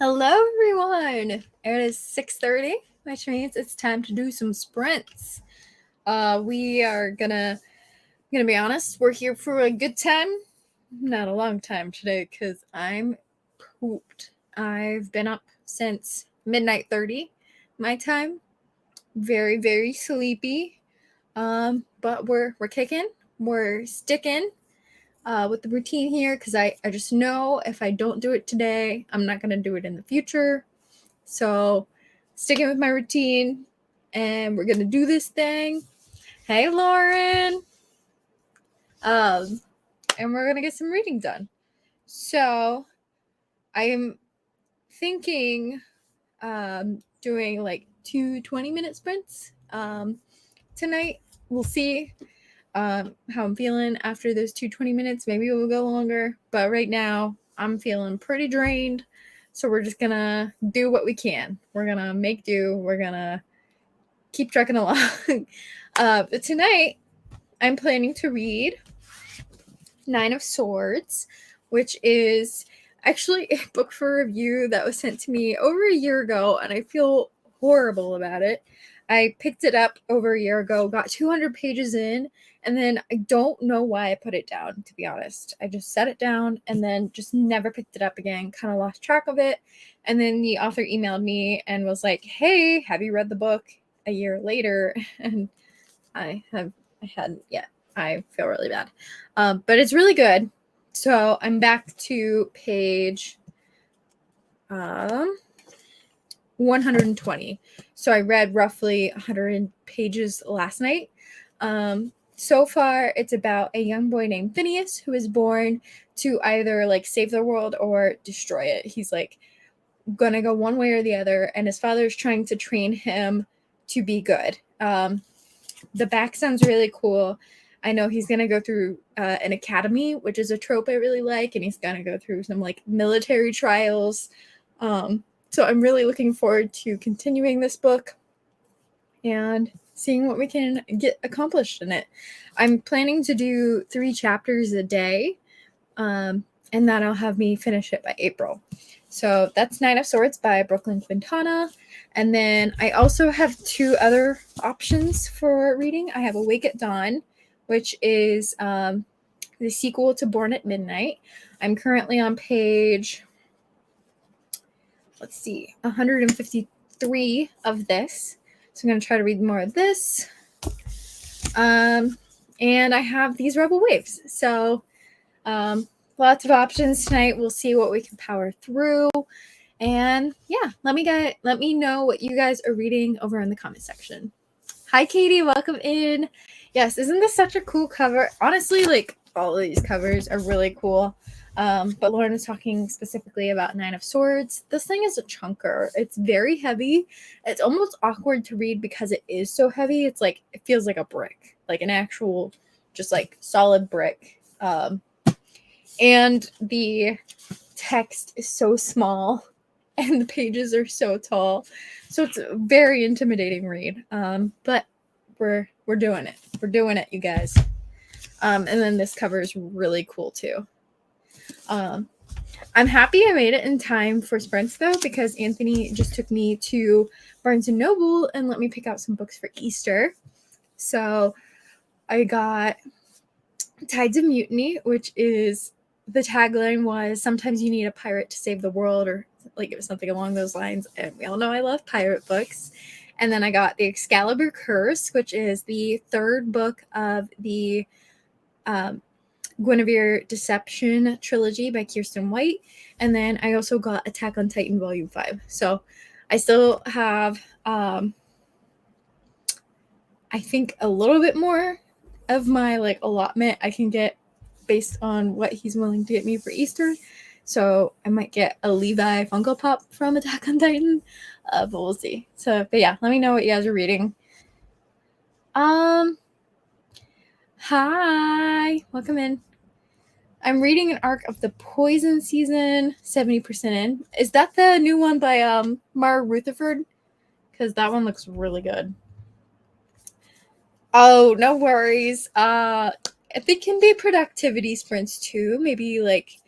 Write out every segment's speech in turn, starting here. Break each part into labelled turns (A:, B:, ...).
A: Hello, everyone. It is 6:30, which means it's time to do some sprints. We are gonna be honest. We're here for a good time, not a long time today, because I'm pooped. I've been up since midnight 30, my time. Very, very sleepy. But we're kicking. We're sticking. With the routine here because I just know if I don't do it today, I'm not going to do it in the future. So, sticking with my routine, and we're going to do this thing. Hey, Lauren. And we're going to get some reading done. So, I am thinking doing like 2 20-minute sprints tonight. We'll see how I'm feeling after those 2 20 minutes. Maybe it will go longer, but right now I'm feeling pretty drained. So we're just gonna do what we can. We're gonna make do. We're gonna keep trucking along. But tonight I'm planning to read Nine of Swords, which is actually a book for review that was sent to me over a year ago, and I feel horrible about it. I picked it up over a year ago, got 200 pages in, and then I don't know why I put it down, to be honest. I just set it down and then just never picked it up again, kind of lost track of it. And then the author emailed me and was like, "Hey, have you read the book?" A year later, and I hadn't yet. I feel really bad. But it's really good. So I'm back to page 120. So I read roughly 100 pages last night. So far, it's about a young boy named Phineas who is born to either like save the world or destroy it. He's like gonna go one way or the other, and his father's trying to train him to be good. The back sounds really cool. I know he's going to go through an academy, which is a trope I really like, and he's going to go through some like military trials. So I'm really looking forward to continuing this book and seeing what we can get accomplished in it. I'm planning to do 3 chapters a day, and that'll have me finish it by April. So that's Nine of Swords by Brooklyn Quintana. And then I also have 2 other options for reading. I have Awake at Dawn, which is the sequel to Born at Midnight. I'm currently on page, 153 of this. So I'm going to try to read more of this. And I have these Rebel Waves. So lots of options tonight. We'll see what we can power through. And yeah, let me know what you guys are reading over in the comment section. Hi, Katie. Welcome in. Yes, isn't this such a cool cover? Honestly, like all of these covers are really cool. But Lauren is talking specifically about Nine of Swords. This thing is a chunker. It's very heavy. It's almost awkward to read because it is so heavy. It's like it feels like a brick, like an actual, just like solid brick. And the text is so small and the pages are so tall. So it's a very intimidating read. But we're doing it. We're doing it, you guys. And then this cover is really cool too. I'm happy I made it in time for sprints though, because Anthony just took me to Barnes & Noble and let me pick out some books for Easter. So I got Tides of Mutiny, which is, the tagline was, sometimes you need a pirate to save the world, or like it was something along those lines. And we all know I love pirate books. And then I got The Excalibur Curse, which is the 3rd book of the Guinevere Deception trilogy by Kiersten White. And then I also got Attack on Titan Volume 5. So I still have, I think, a little bit more of my like allotment I can get based on what he's willing to get me for Easter. So I might get a Levi Funko Pop from Attack on Titan, but we'll see. So, but yeah, let me know what you guys are reading. Hi, welcome in. I'm reading an arc of The Poison Season, 70% in. Is that the new one by Mara Rutherford? Because that one looks really good. Oh, no worries. If it can be productivity sprints too, maybe like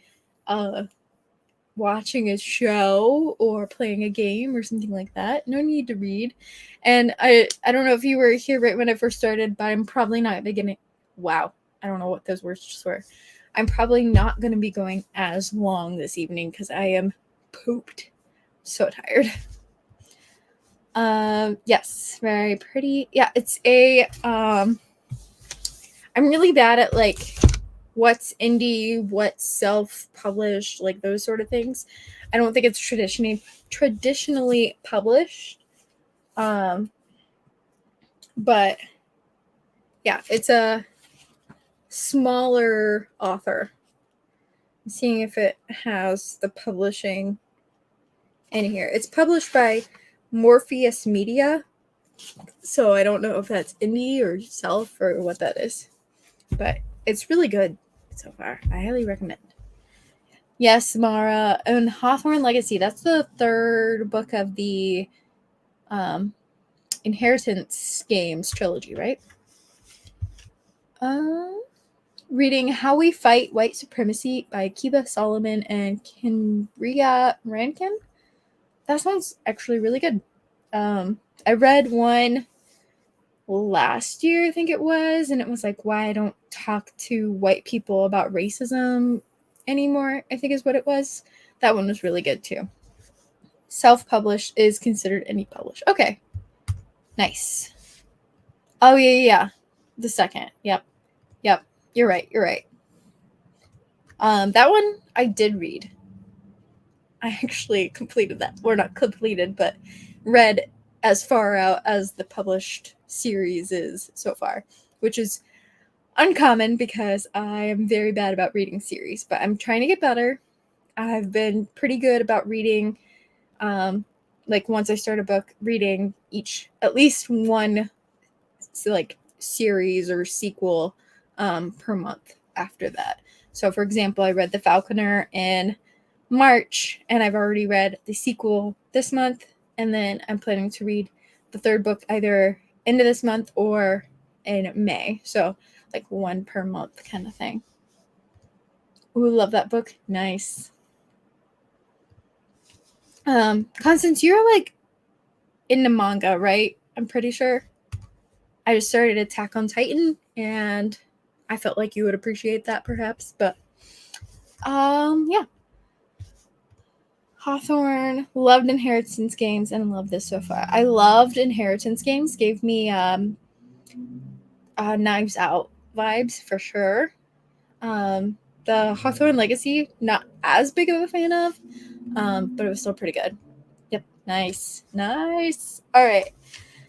A: watching a show or playing a game or something like that. No need to read. And I don't know if you were here right when I first started, but I'm probably not beginning. Wow, I don't know what those words just were. I'm probably not going to be going as long this evening because I am pooped. So tired. Yes, very pretty. Yeah, it's a I'm really bad at like what's indie, what's self-published, like those sort of things. I don't think it's traditionally published. Um but yeah, it's a smaller author. I'm seeing if it has the publishing in here. It's published by Morpheus Media. So I don't know if that's indie or self or what that is. But it's really good so far. I highly recommend. Yes, Mara. And Hawthorne Legacy. That's the third book of the Inheritance Games trilogy, right? Reading How We Fight White Supremacy by Kiba Solomon and Kenria Rankin. That sounds actually really good. I read one last year, I think it was, and it was like why I don't talk to white people about racism anymore, I think is what it was. That one was really good too. Self-published is considered any published. Okay. Nice. Oh yeah. The second. Yep. You're right. That one I did read. I actually completed that. Or not completed, but read as far out as the published series is so far, which is uncommon because I am very bad about reading series, but I'm trying to get better. I've been pretty good about reading, like once I start a book, reading each at least one like series or sequel per month after that. So, for example, I read The Falconer in March, and I've already read the sequel this month, and then I'm planning to read the third book either end of this month or in May. So, like one per month kind of thing. Ooh, love that book. Nice. Constance, you're like into manga, right? I'm pretty sure. I just started Attack on Titan, and I felt like you would appreciate that perhaps, but yeah. Hawthorne, loved Inheritance Games, and love this so far. I loved Inheritance Games, gave me Knives Out vibes for sure. The Hawthorne Legacy, not as big of a fan of, but it was still pretty good. Yep, nice. All right,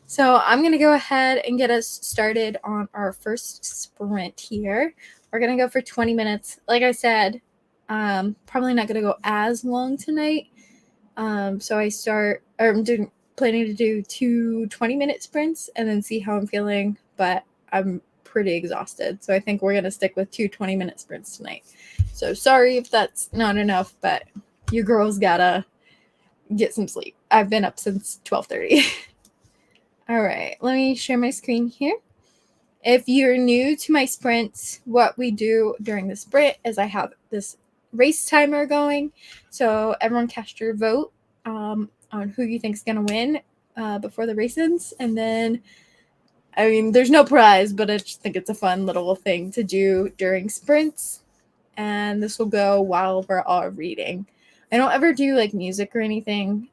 A: so I'm going to go ahead and get us started on our first sprint here. We're going to go for 20 minutes. Like I said, probably not going to go as long tonight. So I'm planning to do 2 20-minute sprints and then see how I'm feeling, but I'm pretty exhausted. So I think we're going to stick with 2 20-minute sprints tonight. So sorry if that's not enough, but you girls gotta get some sleep. I've been up since 12:30. All right, let me share my screen here. If you're new to my sprints, what we do during the sprint is I have this race timer going. So everyone cast your vote on who you think is going to win before the race ends. And then, I mean, there's no prize, but I just think it's a fun little thing to do during sprints. And this will go while we're all reading. I don't ever do like music or anything.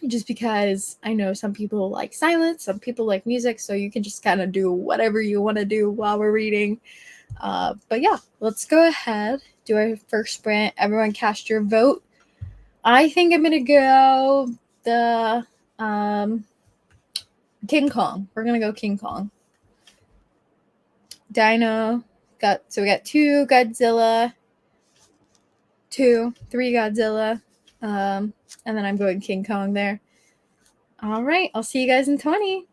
A: Just because I know some people like silence, some people like music, so you can just kind of do whatever you want to do while we're reading. But yeah, let's go ahead, do our first sprint. Everyone cast your vote. I think I'm gonna go the King Kong. We're gonna go King Kong. Dino we got 2 Godzilla, 3 Godzilla, and then I'm going King Kong there. All right, I'll see you guys in 20.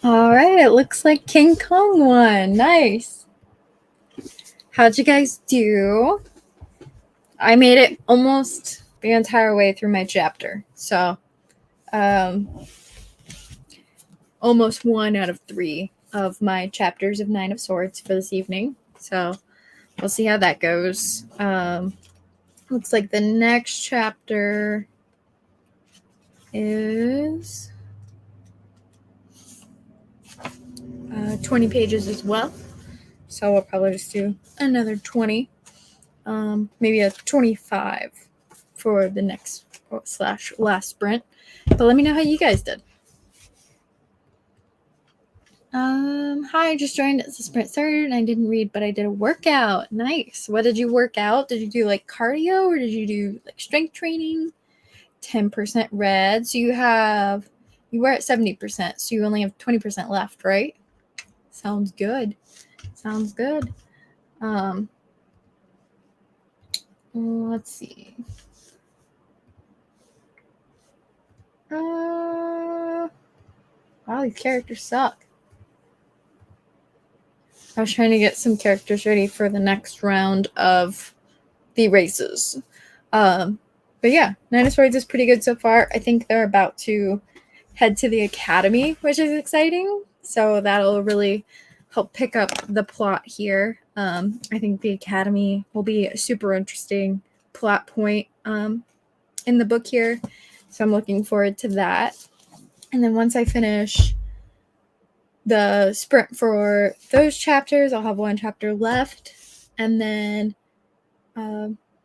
A: All right, it looks like King Kong won. Nice. How'd you guys do? I made it almost the entire way through my chapter. So, almost 1 out of 3 of my chapters of Nine of Swords for this evening. So, we'll see how that goes. Looks like the next chapter is 20 pages as well. So we'll probably just do another 20, maybe a 25 for the next / last sprint. But let me know how you guys did. Hi, I just joined as the sprint started and I didn't read, but I did a workout. Nice. What did you work out? Did you do like cardio or did you do like strength training? 10% red. So you were at 70%, so you only have 20% left, right? Sounds good. Sounds good. Let's see. Wow, these characters suck. I was trying to get some characters ready for the next round of the races. But yeah, Nine of Swords is pretty good so far. I think they're about to head to the academy, which is exciting. So that'll really help pick up the plot here. I think the academy will be a super interesting plot point in the book here. So I'm looking forward to that. And then once I finish the sprint for those chapters, I'll have 1 chapter left. And then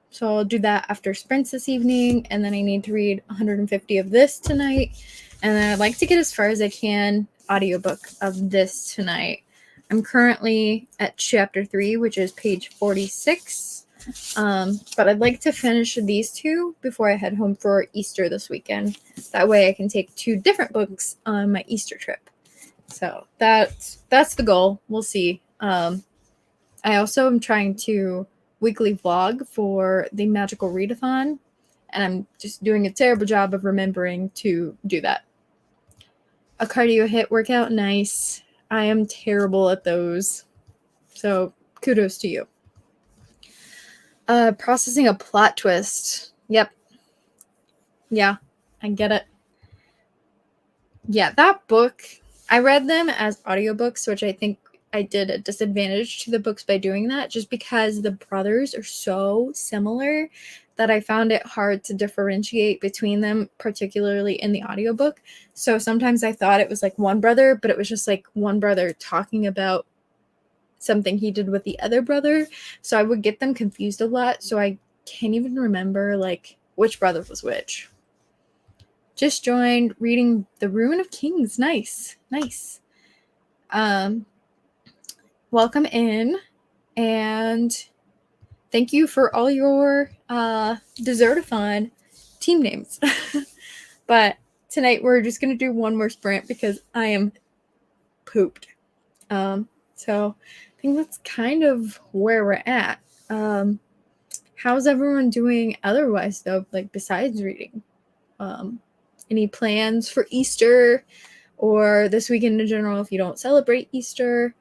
A: so I'll do that after sprints this evening, and then I need to read 150 of this tonight, and then I'd like to get as far as I can audiobook of this tonight. I'm currently at chapter 3, which is page 46, but I'd like to finish these 2 before I head home for Easter this weekend. That way I can take 2 different books on my Easter trip. So that's the goal. We'll see. I also am trying to weekly vlog for the Magical Readathon, and I'm just doing a terrible job of remembering to do that. A cardio hit workout, nice. I am terrible at those, so kudos to you. Processing a plot twist. Yep. Yeah, I get it. Yeah, that book, I read them as audiobooks, which I think I did a disadvantage to the books by doing that, just because the brothers are so similar that I found it hard to differentiate between them, particularly in the audiobook. So sometimes I thought it was like one brother, but it was just like one brother talking about something he did with the other brother. So I would get them confused a lot. So I can't even remember like which brother was which. Just joined reading The Ruin of Kings. Nice. Welcome in, and thank you for all your Desertathon team names. But tonight we're just going to do one more sprint because I am pooped. So I think that's kind of where we're at. How's everyone doing otherwise, though, like besides reading? Any plans for Easter or this weekend in general if you don't celebrate Easter?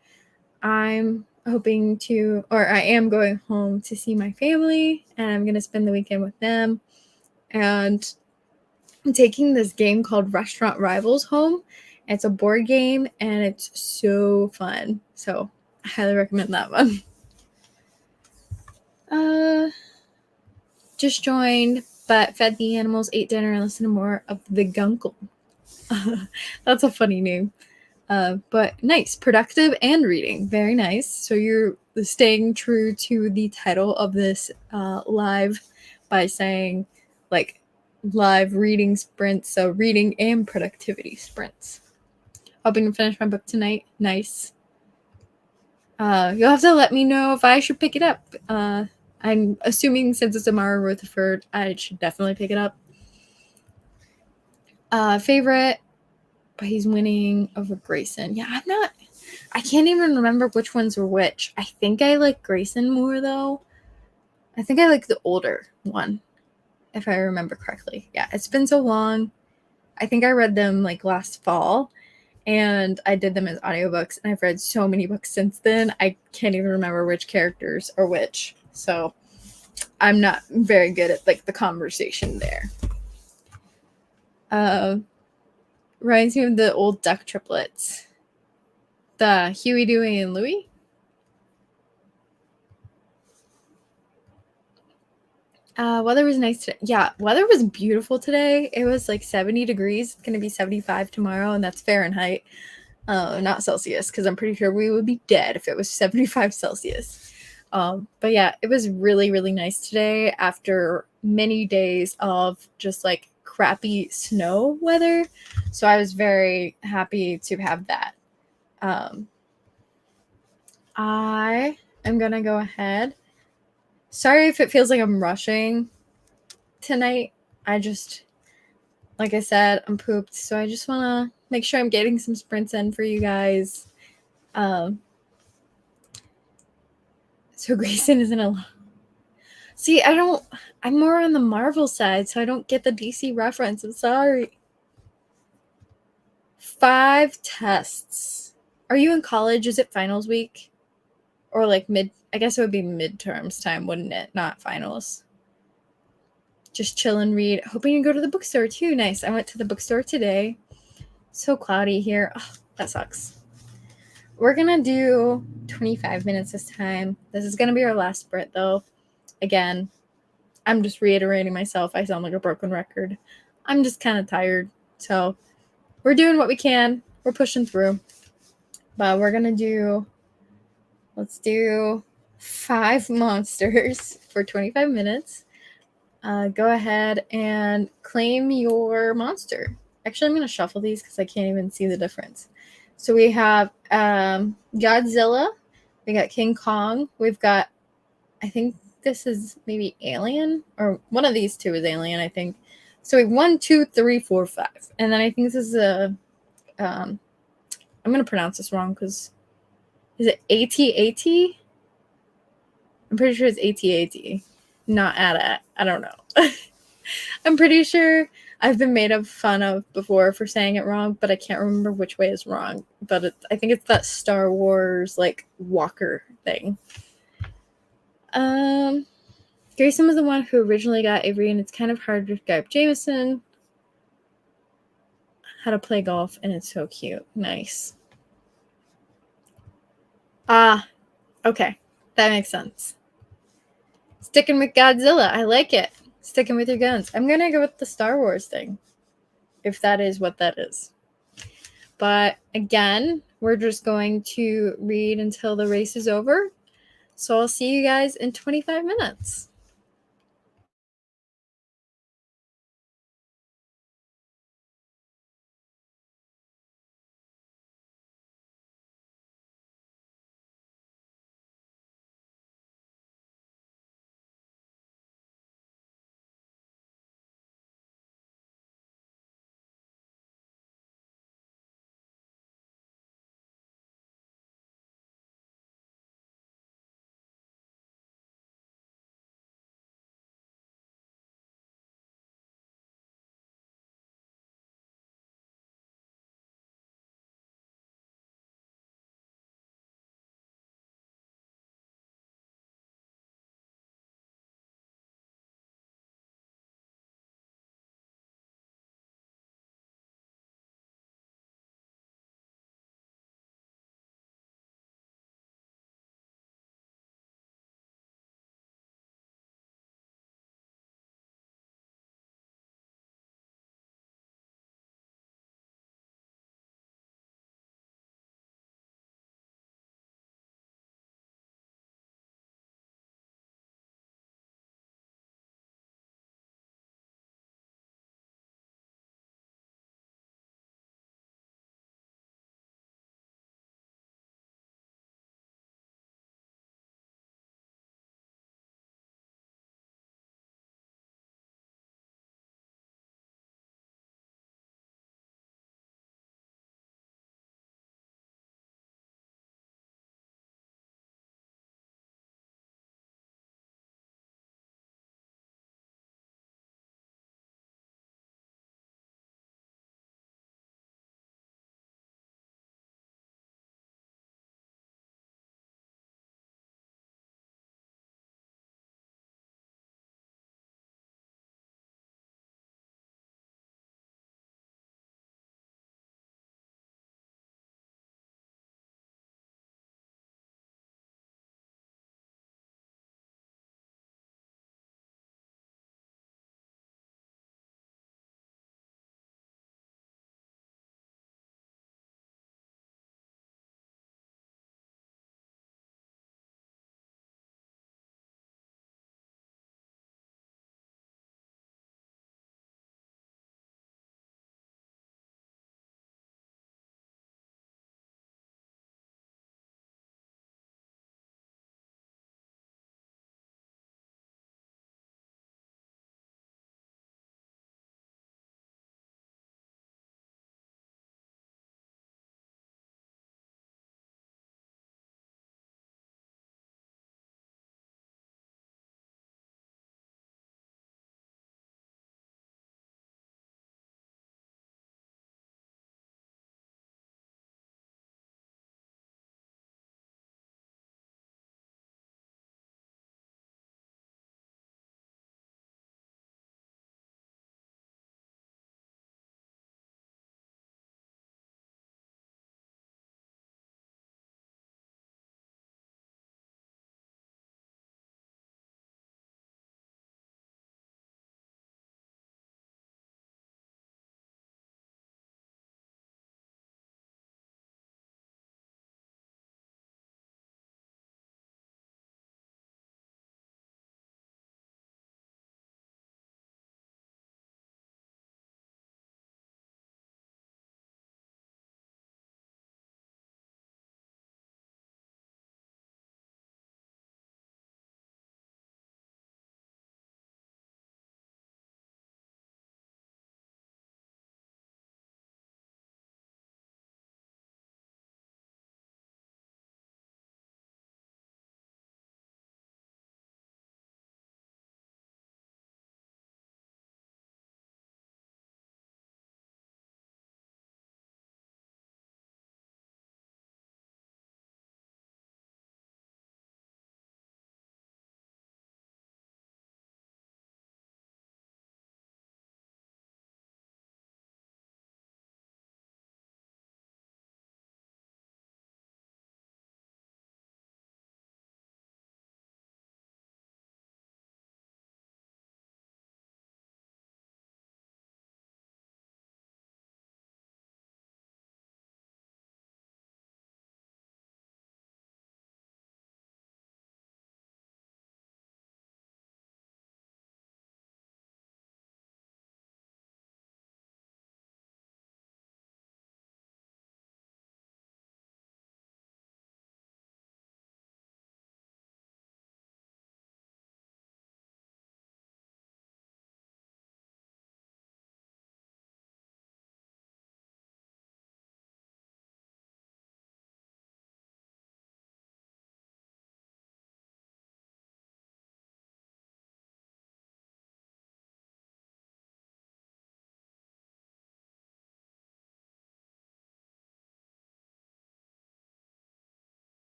A: I'm hoping to, or I am going home to see my family, and I'm going to spend the weekend with them. And I'm taking this game called Restaurant Rivals home. It's a board game, and it's so fun. So I highly recommend that one. Just joined, but fed the animals, ate dinner, and listened to more of The Gunkle. That's a funny name. But nice, productive and reading. Very nice. So you're staying true to the title of this live by saying like live reading sprints. So reading and productivity sprints. Hoping to finish my book tonight. Nice. You'll have to let me know if I should pick it up. I'm assuming since it's Amara Rutherford, I should definitely pick it up. Favorite, but he's winning over Grayson. Yeah, I can't even remember which ones were which. I think I like Grayson more, though. I think I like the older one, if I remember correctly. Yeah, it's been so long. I think I read them like last fall, and I did them as audiobooks, and I've read so many books since then. I can't even remember which characters are which. So I'm not very good at like the conversation there. Reminds me of the old Duck triplets. The Huey, Dewey, and Louie. Weather was nice today. Yeah, weather was beautiful today. It was like 70 degrees. It's going to be 75 tomorrow, and that's Fahrenheit, not Celsius, because I'm pretty sure we would be dead if it was 75 Celsius. But yeah, it was really, really nice today after many days of just like crappy snow weather. So I was very happy to have that. I am going to go ahead. Sorry if it feels like I'm rushing tonight. Like I said, I'm pooped. So I just want to make sure I'm getting some sprints in for you guys. So Grayson isn't alone. See, I'm more on the Marvel side, so I don't get the DC reference. I'm sorry. 5 tests. Are you in college? Is it finals week? Or like I guess it would be midterms time, wouldn't it? Not finals. Just chill and read. Hoping you go to the bookstore too. Nice. I went to the bookstore today. So cloudy here. Oh, that sucks. We're going to do 25 minutes this time. This is going to be our last sprint though. Again, I'm just reiterating myself. I sound like a broken record. I'm just kind of tired. So we're doing what we can. We're pushing through. But we're going to let's do 5 monsters for 25 minutes. Go ahead and claim your monster. Actually, I'm going to shuffle these because I can't even see the difference. So we have Godzilla. We got King Kong. We've got, I think this is maybe Alien, or one of these two is Alien, I think. So we have 1, 2, 3, 4, 5. And then I think this is I'm going to pronounce this wrong because is it AT-AT? I'm pretty sure it's AT-AT, not AT-AT. I don't know. I'm pretty sure I've been made fun of before for saying it wrong, but I can't remember which way is wrong. But I think it's that Star Wars like walker thing. Grayson was the one who originally got Avery, and it's kind of hard to describe Jameson. How to play golf, and it's so cute. Nice. Okay. That makes sense. Sticking with Godzilla. I like it. Sticking with your guns. I'm going to go with the Star Wars thing, if that is what that is. But again, we're just going to read until the race is over. So I'll see you guys in 25 minutes.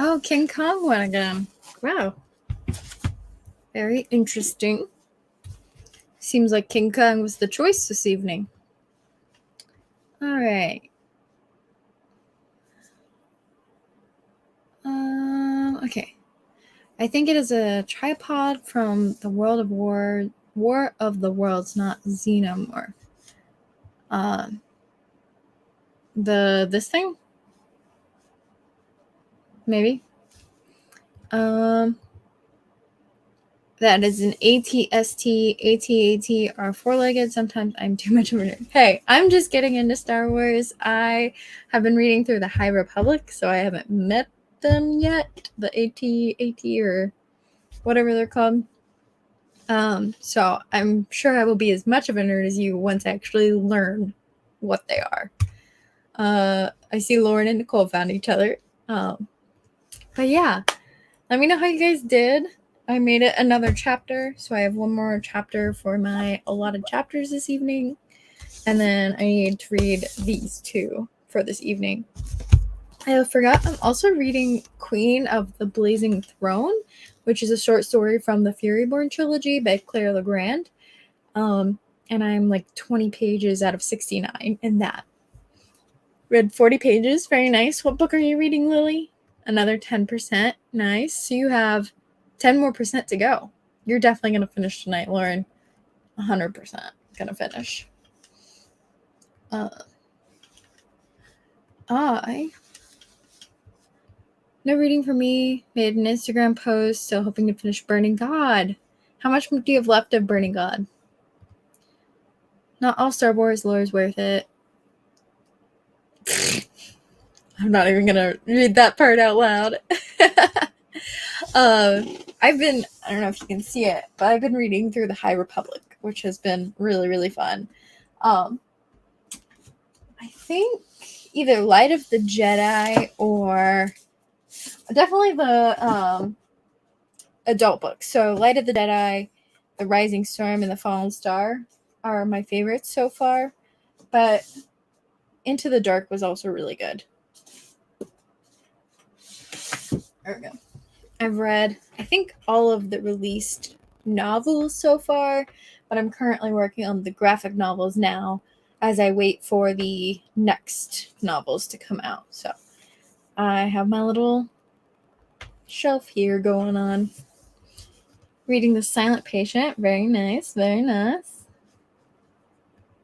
A: Oh, King Kong won again. Wow. Very interesting. Seems like King Kong was the choice this evening. All right. Okay. I think it is a tripod from the World of War of the Worlds, not Xenomorph. This thing? Maybe. That is an ATST. AT-AT are four-legged. Sometimes I'm too much of a nerd. Hey, I'm just getting into Star Wars. I have been reading through the High Republic, so I haven't met them yet. The AT-AT or whatever they're called. So I'm sure I will be as much of a nerd as you once I actually learn what they are. I see Lauren and Nicole found each other. But yeah, let me know how you guys did. I made it another chapter, so I have one more chapter for my allotted chapters this evening. And then I need to read these two for this evening. I forgot I'm also reading Queen of the Blazing Throne, which is a short story from the Furyborn trilogy by Claire Legrand. And I'm like 20 pages out of 69 in that. Read 40 pages. Very nice. What book are you reading, Lily? Another 10%. Nice. So you have 10 more percent to go. You're definitely going to finish tonight, Lauren. 100% going to finish. No reading for me. Made an Instagram post, still hoping to finish Burning God. How much do you have left of Burning God? Not all Star Wars lore is worth it. I'm not even going to read that part out loud. I don't know if you can see it, but I've been reading through the High Republic, which has been really, really fun. I think either Light of the Jedi or definitely the adult books. So Light of the Jedi, The Rising Storm, and The Fallen Star are my favorites so far, but Into the Dark was also really good. There we go. I've read, I think, all of the released novels so far, but I'm currently working on the graphic novels now as I wait for the next novels to come out. So I have my little shelf here going on. Reading The Silent Patient. Very nice. Very nice.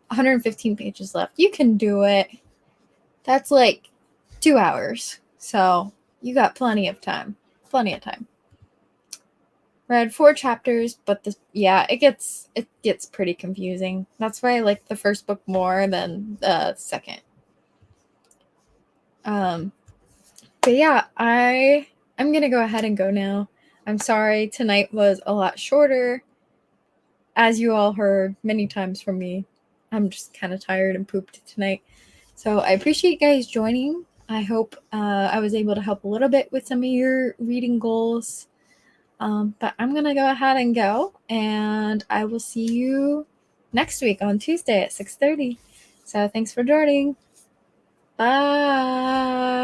A: 115 pages left. You can do it. That's like 2 hours. So you got plenty of time. Plenty of time. Read 4 chapters, but it gets pretty confusing. That's why I like the first book more than the second. But yeah, I'm gonna go ahead and go now. I'm sorry, tonight was a lot shorter. As you all heard many times from me, I'm just kind of tired and pooped tonight. So I appreciate you guys joining. I hope I was able to help a little bit with some of your reading goals. But I'm going to go ahead and go, and I will see you next week on Tuesday at 6:30. So thanks for joining. Bye.